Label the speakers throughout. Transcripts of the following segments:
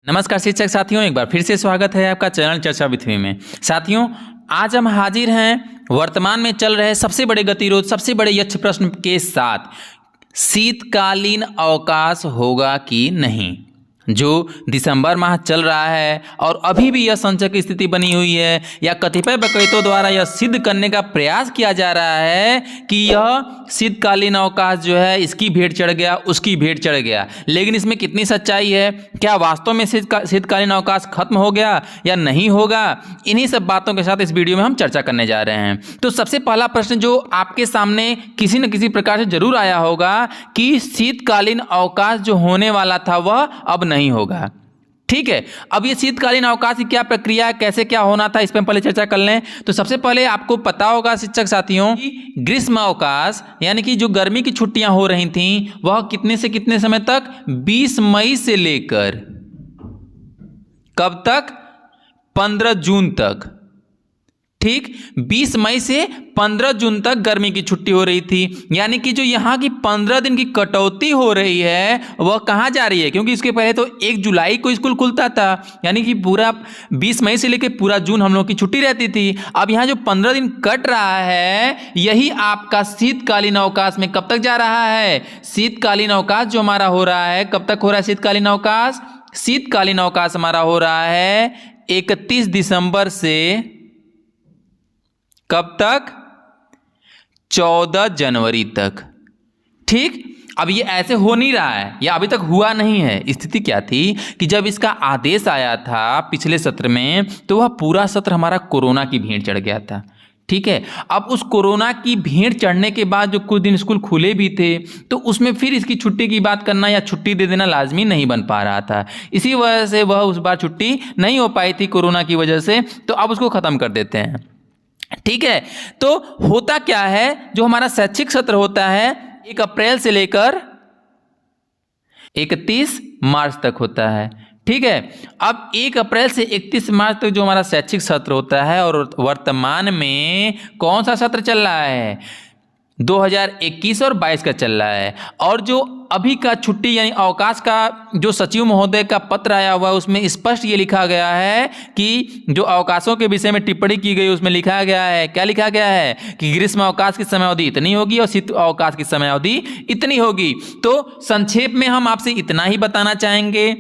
Speaker 1: नमस्कार शिक्षक साथियों, एक बार फिर से स्वागत है आपका चैनल चर्चा विथ मी में। साथियों, आज हम हाजिर हैं वर्तमान में चल रहे सबसे बड़े गतिरोध, सबसे बड़े यक्ष प्रश्न के साथ। शीतकालीन अवकाश होगा कि नहीं, जो दिसंबर माह चल रहा है और अभी भी यह संशय की स्थिति बनी हुई है, या कतिपय वक्तव्यों द्वारा यह सिद्ध करने का प्रयास किया जा रहा है कि यह शीतकालीन अवकाश जो है इसकी भेंट चढ़ गया, उसकी भेंट चढ़ गया। लेकिन इसमें कितनी सच्चाई है? क्या वास्तव में शीतकालीन अवकाश खत्म हो गया या नहीं होगा? इन्हीं सब बातों के साथ इस वीडियो में हम चर्चा करने जा रहे हैं। तो सबसे पहला प्रश्न जो आपके सामने किसी न किसी प्रकार से जरूर आया होगा कि शीतकालीन अवकाश जो होने वाला था वह अब नहीं होगा। ठीक है, अब ये शीतकालीन अवकाश की क्या प्रक्रिया है, कैसे क्या होना था, इस पर हम पहले चर्चा कर लें। तो सबसे पहले आपको पता होगा शिक्षक साथियों कि ग्रीष्म अवकाश यानी कि जो गर्मी की छुट्टियां हो रही थीं वह कितने से कितने समय तक, 20 मई से लेकर कब तक, 15 जून तक। ठीक, 20 मई से 15 जून तक गर्मी की छुट्टी हो रही थी। यानी कि जो यहाँ की 15 दिन की कटौती हो रही है वह कहाँ जा रही है? क्योंकि इसके पहले तो 1 जुलाई को स्कूल खुलता था, यानी कि पूरा 20 मई से लेकर पूरा जून हम लोग की छुट्टी रहती थी। अब यहाँ जो 15 दिन कट रहा है यही आपका शीतकालीन अवकाश में कब तक जा रहा है? शीतकालीन अवकाश जो हमारा हो रहा है, कब तक हो रहा है शीतकालीन अवकाश? शीतकालीन अवकाश हमारा हो रहा है 31 दिसंबर से कब तक, 14 जनवरी तक। ठीक, अब ये ऐसे हो नहीं रहा है, या अभी तक हुआ नहीं है। स्थिति क्या थी कि जब इसका आदेश आया था पिछले सत्र में तो वह पूरा सत्र हमारा कोरोना की भेंट चढ़ गया था। ठीक है, अब उस कोरोना की भेंट चढ़ने के बाद जो कुछ दिन स्कूल खुले भी थे तो उसमें फिर इसकी छुट्टी की बात करना या छुट्टी दे देना लाजमी नहीं बन पा रहा था। इसी वजह से वह उस बार छुट्टी नहीं हो पाई थी कोरोना की वजह से, तो अब उसको ख़त्म कर देते हैं। ठीक है, तो होता क्या है, जो हमारा शैक्षिक सत्र होता है 1 अप्रैल से लेकर 31 मार्च तक होता है। ठीक है, अब 1 अप्रैल से 31 मार्च तक जो हमारा शैक्षिक सत्र होता है, और वर्तमान में कौन सा सत्र चल रहा है? 2021 और 22 का चल रहा है। और जो अभी का छुट्टी यानी अवकाश का जो सचिव महोदय का पत्र आया हुआ है उसमें स्पष्ट ये लिखा गया है कि जो अवकाशों के विषय में टिप्पणी की गई उसमें लिखा गया है, क्या लिखा गया है कि ग्रीष्म अवकाश की समय अवधि इतनी होगी और शीत अवकाश की समय अवधि इतनी होगी। तो संक्षेप में हम आपसे इतना ही बताना चाहेंगे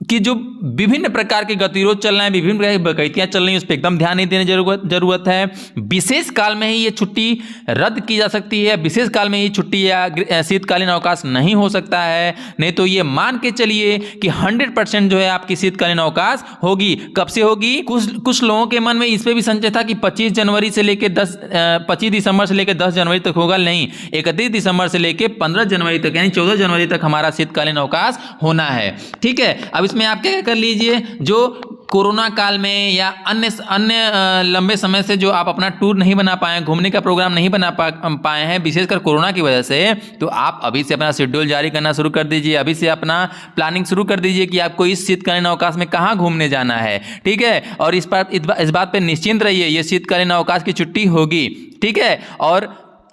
Speaker 1: कि जो विभिन्न प्रकार के गतिरोध चल रहे हैं, विभिन्न प्रकार की बकैतियाँ चल रही हैं, उस पर एकदम ध्यान नहीं देने जरूरत है। विशेष काल में ही ये छुट्टी रद्द की जा सकती है, विशेष काल में ही छुट्टी या शीतकालीन अवकाश नहीं हो सकता है। नहीं तो ये मान के चलिए कि 100% जो है आपकी शीतकालीन अवकाश होगी। कब से होगी? कुछ लोगों के मन में इस पर भी संशय था कि 25 जनवरी से लेकर 25 दिसंबर से लेकर 10 जनवरी तक होगा। नहीं, 31 दिसंबर से लेकर 15 जनवरी तक यानी 14 जनवरी तक हमारा शीतकालीन अवकाश होना है। ठीक है, अब इसमें आप क्या कर लीजिए, जो कोरोना काल में या अन्य लंबे समय से जो आप अपना टूर नहीं बना पाए, घूमने का प्रोग्राम नहीं बना पाए हैं विशेषकर कोरोना की वजह से, तो आप अभी से अपना शेड्यूल जारी करना शुरू कर दीजिए। अभी से अपना प्लानिंग शुरू कर दीजिए कि आपको इस शीतकालीन अवकाश में कहाँ घूमने जाना है। ठीक है, और इस बात पर निश्चिंत रहिए, ये शीतकालीन अवकाश की छुट्टी होगी। ठीक है, और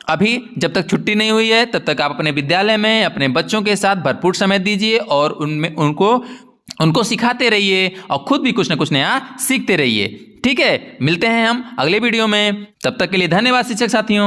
Speaker 1: अभी जब तक छुट्टी नहीं हुई है तब तक आप अपने विद्यालय में अपने बच्चों के साथ भरपूर समय दीजिए और उनको सिखाते रहिए और खुद भी कुछ ना कुछ नया सीखते रहिए। ठीक है, मिलते हैं हम अगले वीडियो में, तब तक के लिए धन्यवाद शिक्षक साथियों।